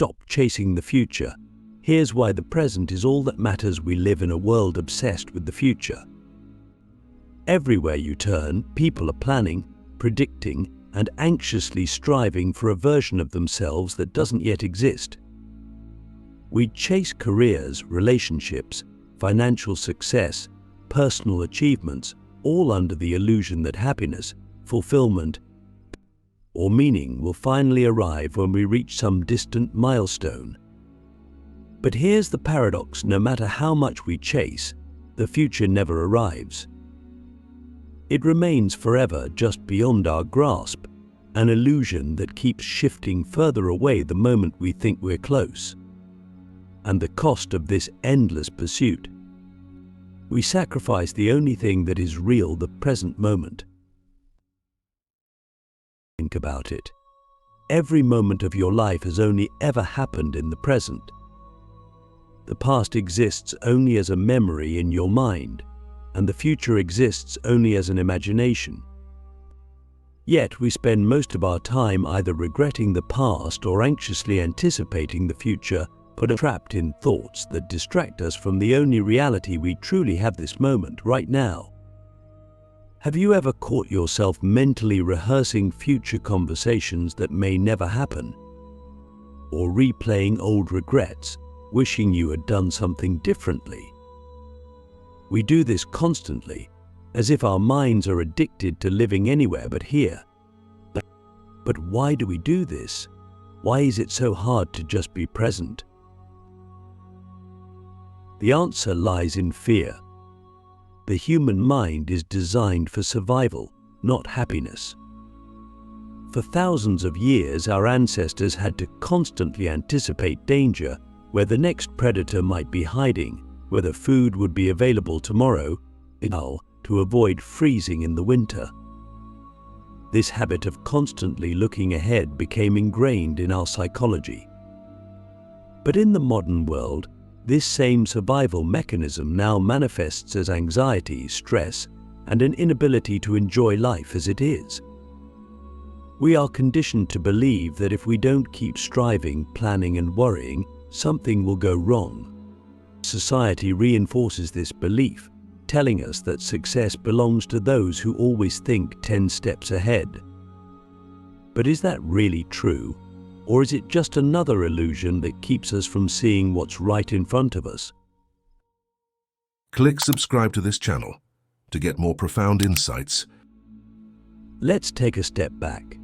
stop chasing the future. Here's why the present is all that matters. We live in a world obsessed with the future. Everywhere you turn, people are planning, predicting, and anxiously striving for a version of themselves that doesn't yet exist. We chase careers, relationships, financial success, personal achievements, all under the illusion that happiness, fulfillment, or meaning will finally arrive when we reach some distant milestone. But here's the paradox: no matter how much we chase, the future never arrives. It remains forever just beyond our grasp, an illusion that keeps shifting further away the moment we think we're close. And the cost of this endless pursuit: we sacrifice the only thing that is real, the present moment. Think about it. Every moment of your life has only ever happened in the present. The past exists only as a memory in your mind, and the future exists only as an imagination. Yet we spend most of our time either regretting the past or anxiously anticipating the future, but are trapped in thoughts that distract us from the only reality we truly have this moment, right now. Have you ever caught yourself mentally rehearsing future conversations that may never happen? Or replaying old regrets, wishing you had done something differently? We do this constantly, as if our minds are addicted to living anywhere but here. But why do we do this? Why is it so hard to just be present? The answer lies in fear. The human mind is designed for survival, not happiness. For thousands of years, our ancestors had to constantly anticipate danger, where the next predator might be hiding, whether food would be available tomorrow, to avoid freezing in the winter. This habit of constantly looking ahead became ingrained in our psychology. But in the modern world, this same survival mechanism now manifests as anxiety, stress, and an inability to enjoy life as it is. We are conditioned to believe that if we don't keep striving, planning, and worrying, something will go wrong. Society reinforces this belief, telling us that success belongs to those who always think 10 steps ahead. But is that really true? Or is it just another illusion that keeps us from seeing what's right in front of us? Click subscribe to this channel to get more profound insights. Let's take a step back.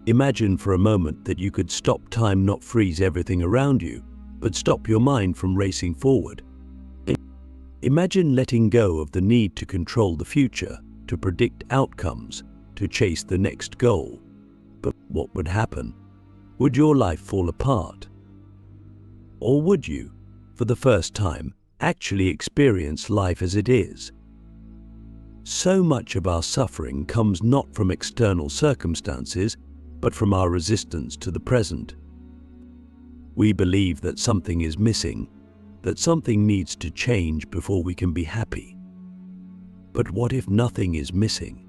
Imagine for a moment that you could stop time, not freeze everything around you, but stop your mind from racing forward. Imagine letting go of the need to control the future, to predict outcomes, to chase the next goal. But what would happen? Would your life fall apart? Or would you, for the first time, actually experience life as it is? So much of our suffering comes not from external circumstances, but from our resistance to the present. We believe that something is missing, that something needs to change before we can be happy. But what if nothing is missing?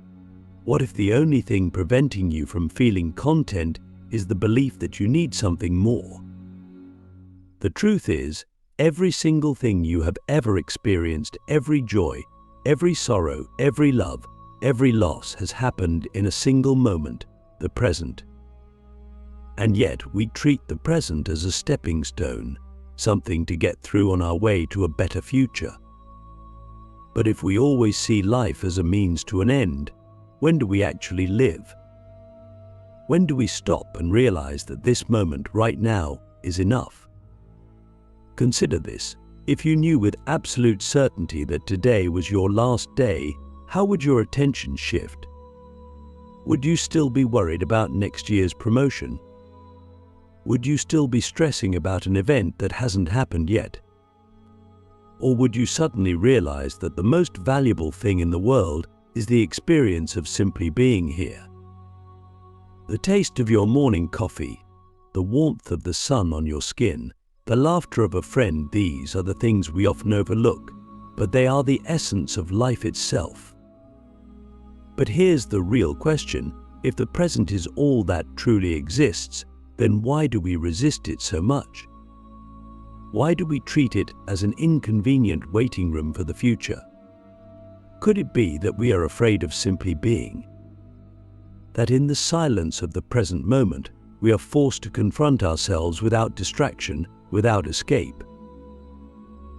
What if the only thing preventing you from feeling content is the belief that you need something more? The truth is, every single thing you have ever experienced, every joy, every sorrow, every love, every loss has happened in a single moment, the present. And yet we treat the present as a stepping stone, something to get through on our way to a better future. But if we always see life as a means to an end, when do we actually live? When do we stop and realize that this moment right now is enough? Consider this. If you knew with absolute certainty that today was your last day, how would your attention shift? Would you still be worried about next year's promotion? Would you still be stressing about an event that hasn't happened yet? Or would you suddenly realize that the most valuable thing in the world is the experience of simply being here? The taste of your morning coffee, the warmth of the sun on your skin, the laughter of a friend, these are the things we often overlook, but they are the essence of life itself. But here's the real question: if the present is all that truly exists, then why do we resist it so much? Why do we treat it as an inconvenient waiting room for the future? Could it be that we are afraid of simply being? That in the silence of the present moment, we are forced to confront ourselves without distraction, without escape?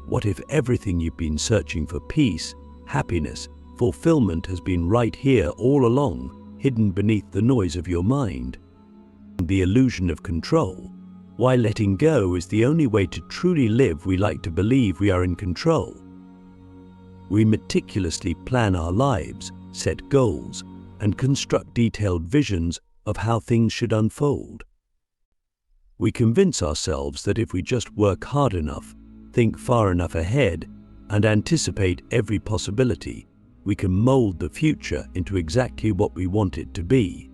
What if everything you've been searching for, peace, happiness, fulfillment, has been right here all along, hidden beneath the noise of your mind? The illusion of control. Why letting go is the only way to truly live. We like to believe we are in control. We meticulously plan our lives, set goals, and construct detailed visions of how things should unfold. We convince ourselves that if we just work hard enough, think far enough ahead, and anticipate every possibility, we can mold the future into exactly what we want it to be.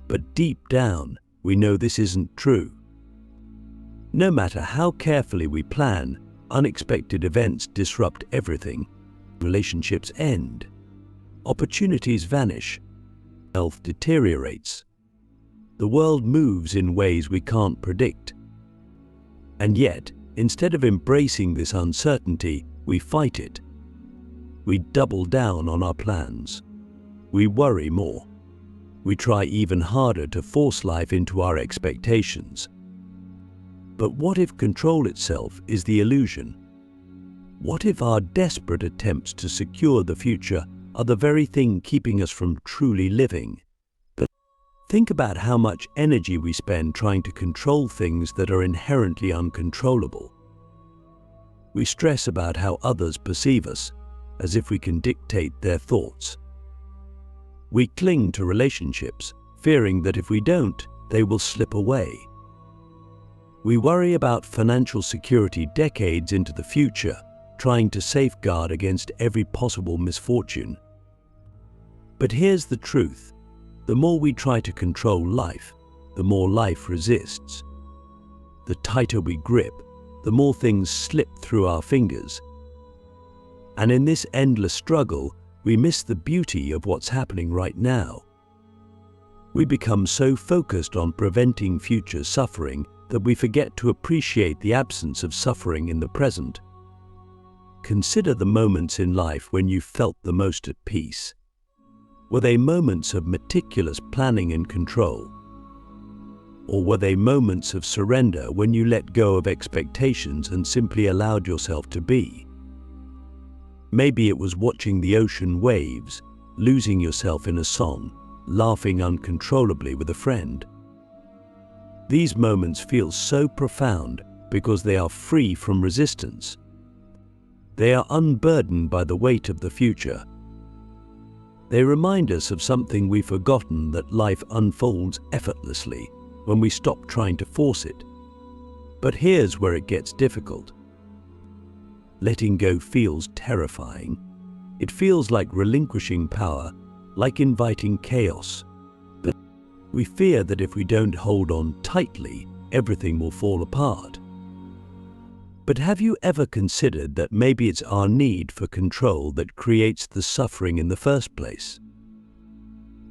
But deep down, we know this isn't true. No matter how carefully we plan, unexpected events disrupt everything. Relationships end. Opportunities vanish. Health deteriorates. The world moves in ways we can't predict. And yet, instead of embracing this uncertainty, we fight it. We double down on our plans. We worry more. We try even harder to force life into our expectations. But what if control itself is the illusion? What if our desperate attempts to secure the future are the very thing keeping us from truly living? Think about how much energy we spend trying to control things that are inherently uncontrollable. We stress about how others perceive us, as if we can dictate their thoughts. We cling to relationships, fearing that if we don't, they will slip away. We worry about financial security decades into the future, trying to safeguard against every possible misfortune. But here's the truth. The more we try to control life, the more life resists. The tighter we grip, the more things slip through our fingers. And in this endless struggle, we miss the beauty of what's happening right now. We become so focused on preventing future suffering that we forget to appreciate the absence of suffering in the present. Consider the moments in life when you felt the most at peace. Were they moments of meticulous planning and control? Or were they moments of surrender when you let go of expectations and simply allowed yourself to be? Maybe it was watching the ocean waves, losing yourself in a song, laughing uncontrollably with a friend. These moments feel so profound because they are free from resistance. They are unburdened by the weight of the future. They remind us of something we've forgotten, that life unfolds effortlessly when we stop trying to force it. But here's where it gets difficult. Letting go feels terrifying. It feels like relinquishing power, like inviting chaos. But we fear that if we don't hold on tightly, everything will fall apart. But have you ever considered that maybe it's our need for control that creates the suffering in the first place?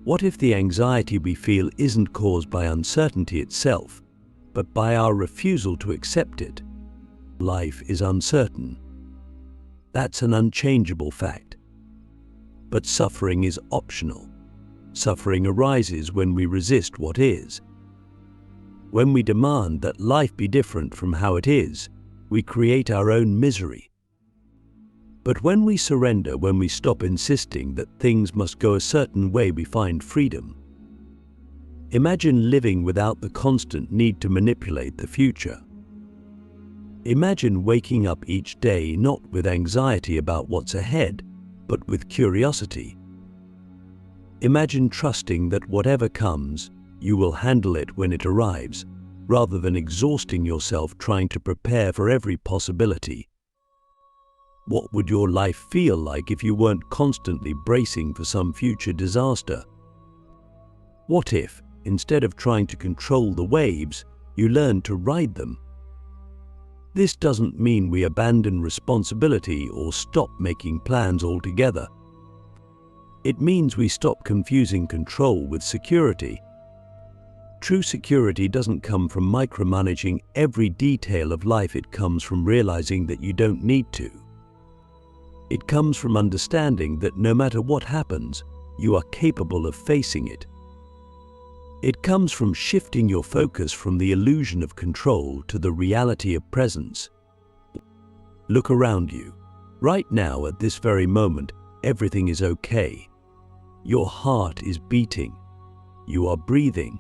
What if the anxiety we feel isn't caused by uncertainty itself, but by our refusal to accept it? Life is uncertain. That's an unchangeable fact. But suffering is optional. Suffering arises when we resist what is. When we demand that life be different from how it is, we create our own misery. But when we surrender, when we stop insisting that things must go a certain way, we find freedom. Imagine living without the constant need to manipulate the future. Imagine waking up each day not with anxiety about what's ahead, but with curiosity. Imagine trusting that whatever comes, you will handle it when it arrives, rather than exhausting yourself trying to prepare for every possibility. What would your life feel like if you weren't constantly bracing for some future disaster? What if, instead of trying to control the waves, you learned to ride them? This doesn't mean we abandon responsibility or stop making plans altogether. It means we stop confusing control with security. True security doesn't come from micromanaging every detail of life. It comes from realizing that you don't need to. It comes from understanding that no matter what happens, you are capable of facing it. It comes from shifting your focus from the illusion of control to the reality of presence. Look around you. Right now, at this very moment, everything is okay. Your heart is beating. You are breathing.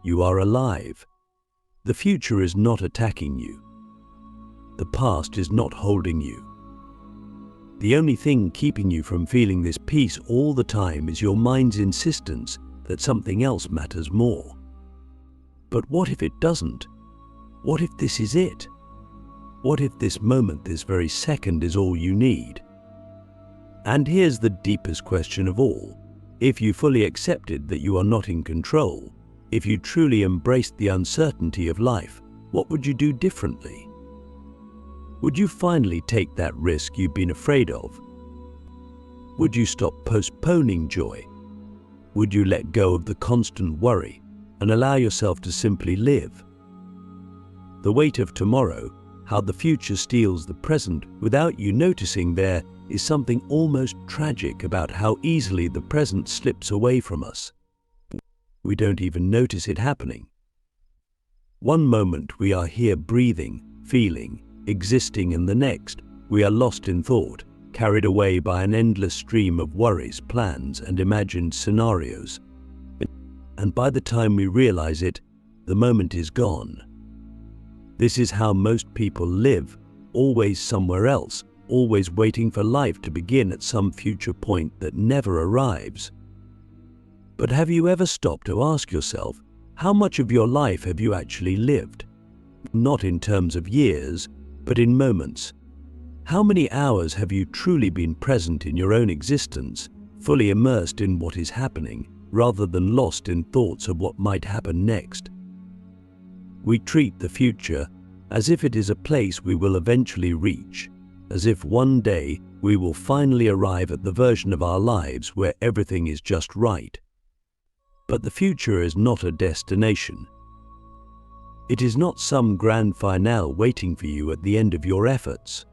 You are alive. The future is not attacking you. The past is not holding you. The only thing keeping you from feeling this peace all the time is your mind's insistence that something else matters more. But what if it doesn't? What if this is it? What if this moment, this very second, is all you need? And here's the deepest question of all. If you fully accepted that you are not in control, if you truly embraced the uncertainty of life, what would you do differently? Would you finally take that risk you've been afraid of? Would you stop postponing joy? Would you let go of the constant worry and allow yourself to simply live? The weight of tomorrow, how the future steals the present without you noticing, there is something almost tragic about how easily the present slips away from us. We don't even notice it happening. One moment we are here breathing, feeling, existing, and the next we are lost in thought, carried away by an endless stream of worries, plans, and imagined scenarios. And by the time we realize it, the moment is gone. This is how most people live, always somewhere else, always waiting for life to begin at some future point that never arrives. But have you ever stopped to ask yourself, how much of your life have you actually lived? Not in terms of years, but in moments. How many hours have you truly been present in your own existence, fully immersed in what is happening, rather than lost in thoughts of what might happen next? We treat the future as if it is a place we will eventually reach, as if one day we will finally arrive at the version of our lives where everything is just right. But the future is not a destination. It is not some grand finale waiting for you at the end of your efforts.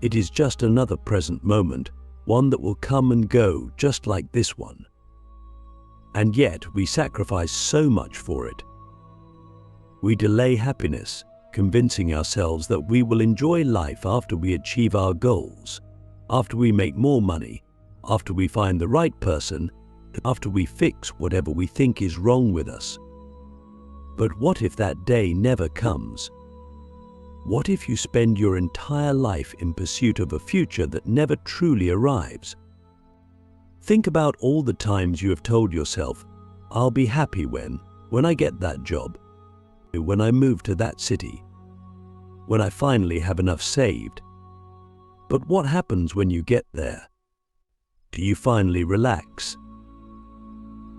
It is just another present moment, one that will come and go just like this one. And yet we sacrifice so much for it. We delay happiness, convincing ourselves that we will enjoy life after we achieve our goals, after we make more money, after we find the right person, after we fix whatever we think is wrong with us. But what if that day never comes? What if you spend your entire life in pursuit of a future that never truly arrives? Think about all the times you have told yourself, I'll be happy when I get that job, when I move to that city, when I finally have enough saved. But what happens when you get there? Do you finally relax?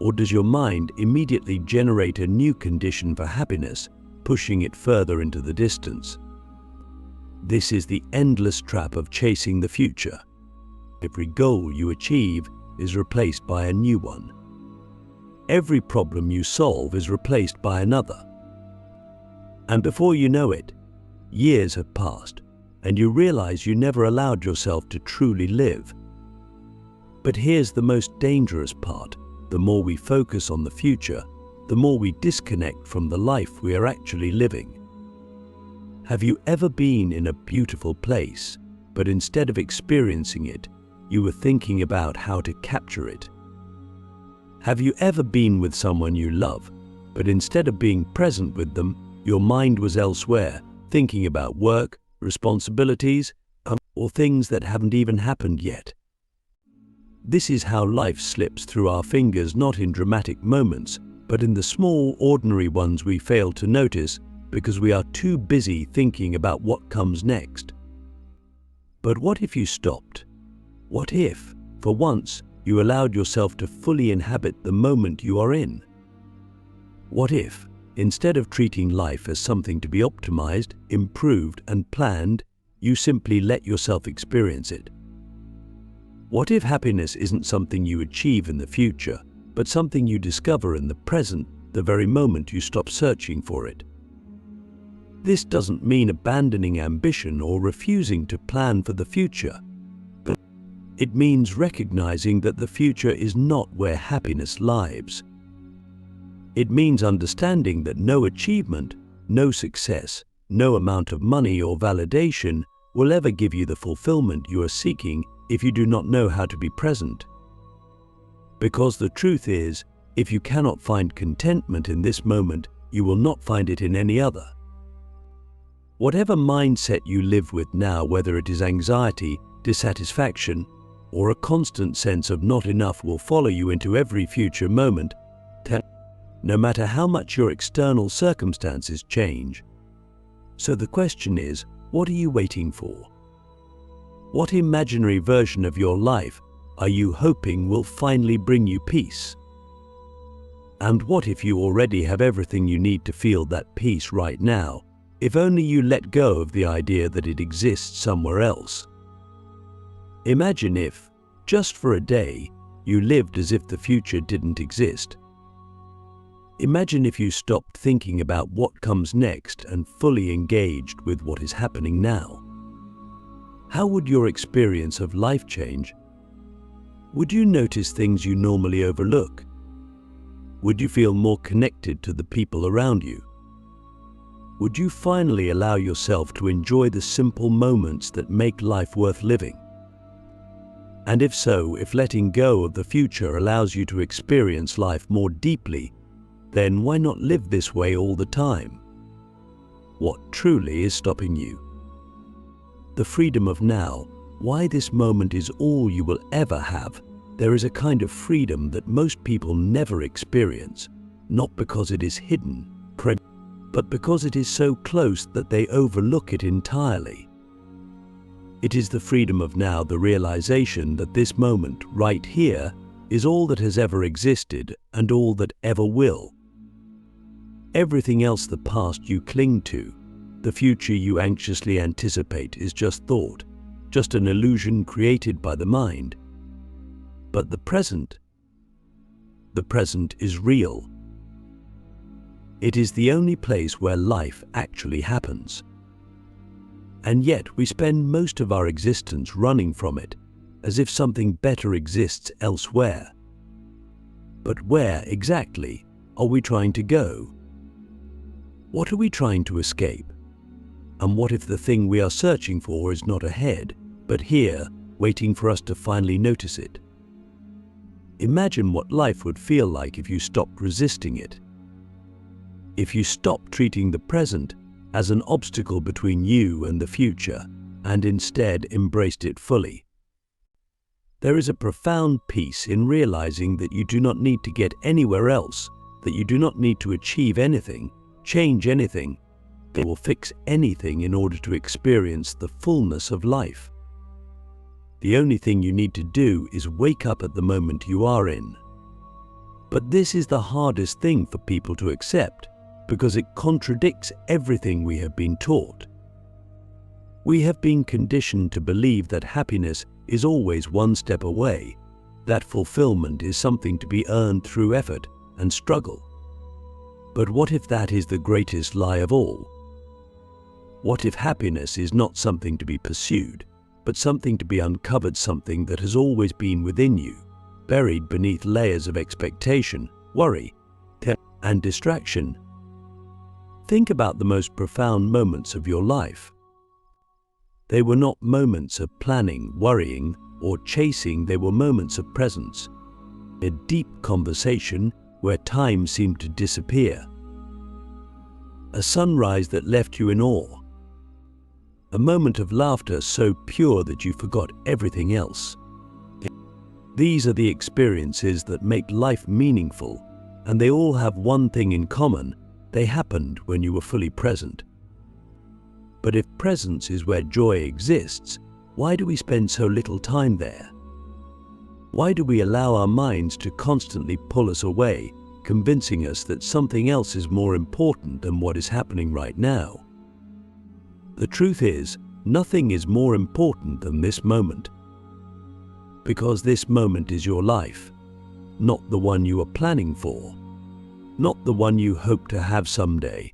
Or does your mind immediately generate a new condition for happiness, pushing it further into the distance? This is the endless trap of chasing the future. Every goal you achieve is replaced by a new one. Every problem you solve is replaced by another. And before you know it, years have passed, and you realize you never allowed yourself to truly live. But here's the most dangerous part. The more we focus on the future, the more we disconnect from the life we are actually living. Have you ever been in a beautiful place, but instead of experiencing it, you were thinking about how to capture it? Have you ever been with someone you love, but instead of being present with them, your mind was elsewhere, thinking about work, responsibilities, or things that haven't even happened yet? This is how life slips through our fingers, not in dramatic moments, but in the small, ordinary ones we fail to notice because we are too busy thinking about what comes next. But what if you stopped? What if, for once, you allowed yourself to fully inhabit the moment you are in? What if, instead of treating life as something to be optimized, improved, and planned, you simply let yourself experience it? What if happiness isn't something you achieve in the future, but something you discover in the present, the very moment you stop searching for it. This doesn't mean abandoning ambition or refusing to plan for the future, but it means recognizing that the future is not where happiness lies. It means understanding that no achievement, no success, no amount of money or validation will ever give you the fulfillment you are seeking if you do not know how to be present. Because the truth is, if you cannot find contentment in this moment, you will not find it in any other. Whatever mindset you live with now, whether it is anxiety, dissatisfaction, or a constant sense of not enough, will follow you into every future moment, no matter how much your external circumstances change. So the question is, what are you waiting for? What imaginary version of your life are you hoping will finally bring you peace? And what if you already have everything you need to feel that peace right now, if only you let go of the idea that it exists somewhere else? Imagine if, just for a day, you lived as if the future didn't exist. Imagine if you stopped thinking about what comes next and fully engaged with what is happening now. How would your experience of life change? Would you notice things you normally overlook? Would you feel more connected to the people around you? Would you finally allow yourself to enjoy the simple moments that make life worth living? And if so, if letting go of the future allows you to experience life more deeply, then why not live this way all the time? What truly is stopping you? The freedom of now, why this moment is all you will ever have. There is a kind of freedom that most people never experience, not because it is hidden, but because it is so close that they overlook it entirely. It is the freedom of now, the realization that this moment, right here, is all that has ever existed and all that ever will. Everything else, the past you cling to, the future you anxiously anticipate, is just thought, just an illusion created by the mind. But the present is real. It is the only place where life actually happens. And yet we spend most of our existence running from it, as if something better exists elsewhere. But where exactly are we trying to go? What are we trying to escape? And what if the thing we are searching for is not ahead, but here, waiting for us to finally notice it? Imagine what life would feel like if you stopped resisting it. If you stopped treating the present as an obstacle between you and the future, and instead embraced it fully. There is a profound peace in realizing that you do not need to get anywhere else, that you do not need to achieve anything, change anything, or fix anything in order to experience the fullness of life. The only thing you need to do is wake up at the moment you are in. But this is the hardest thing for people to accept, because it contradicts everything we have been taught. We have been conditioned to believe that happiness is always one step away, that fulfillment is something to be earned through effort and struggle. But what if that is the greatest lie of all? What if happiness is not something to be pursued, but something to be uncovered, something that has always been within you, buried beneath layers of expectation, worry, and distraction? Think about the most profound moments of your life. They were not moments of planning, worrying, or chasing. They were moments of presence, a deep conversation where time seemed to disappear, a sunrise that left you in awe, a moment of laughter so pure that you forgot everything else. These are the experiences that make life meaningful, and they all have one thing in common: they happened when you were fully present. But if presence is where joy exists, why do we spend so little time there? Why do we allow our minds to constantly pull us away, convincing us that something else is more important than what is happening right now? The truth is, nothing is more important than this moment. Because this moment is your life. not the one you are planning for, not the one you hope to have someday.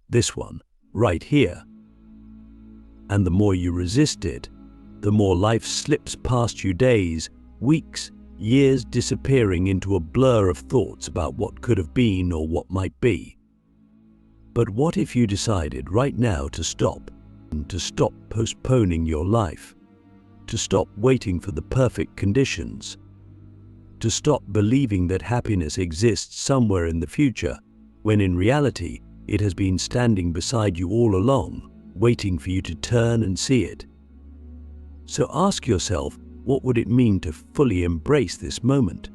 This one, right here. And the more you resist it, the more life slips past you, days, weeks, years disappearing into a blur of thoughts about what could have been or what might be. But what if you decided right now to stop postponing your life, to stop waiting for the perfect conditions, to stop believing that happiness exists somewhere in the future, when in reality it has been standing beside you all along, waiting for you to turn and see it? So ask yourself, what would it mean to fully embrace this moment?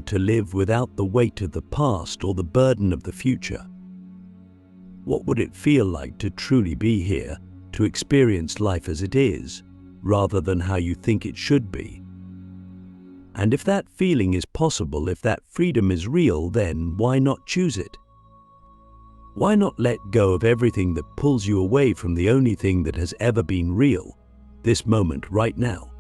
To live without the weight of the past or the burden of the future? What would it feel like to truly be here, to experience life as it is, rather than how you think it should be? And if that feeling is possible, if that freedom is real, then why not choose it? Why not let go of everything that pulls you away from the only thing that has ever been real, this moment right now?